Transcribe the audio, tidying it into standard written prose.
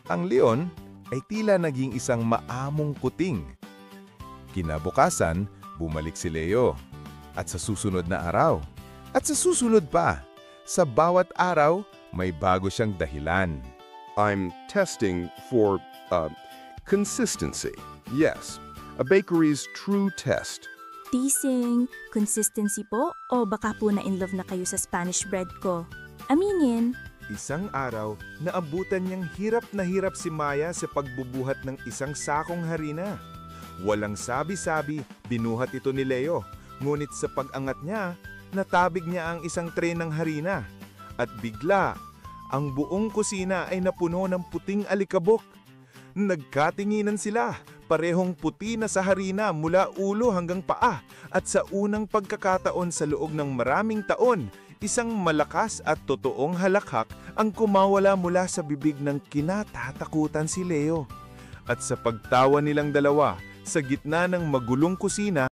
Ang leon ay tila naging isang maamong kuting. Kinabukasan, bumalik si Leo. At sa susunod na araw. At sa susunod pa. Sa bawat araw, may bago siyang dahilan. I'm testing for consistency. Yes, a bakery's true test. Teasing, consistency po, o baka po na in love na kayo sa Spanish bread ko? Aminin. Isang araw, naabutan niyang hirap na hirap si Maya sa pagbubuhat ng isang sakong harina. Walang sabi-sabi, binuhat ito ni Leo. Ngunit sa pag-angat niya, natabig niya ang isang tray ng harina. At bigla, ang buong kusina ay napuno ng puting alikabok. Nagkatinginan sila, parehong puti na sa harina mula ulo hanggang paa. At sa unang pagkakataon sa loob ng maraming taon, isang malakas at totoong halakhak ang kumawala mula sa bibig ng kinatatakutan si Leo. At sa pagtawa nilang dalawa, sa gitna ng magulong kusina,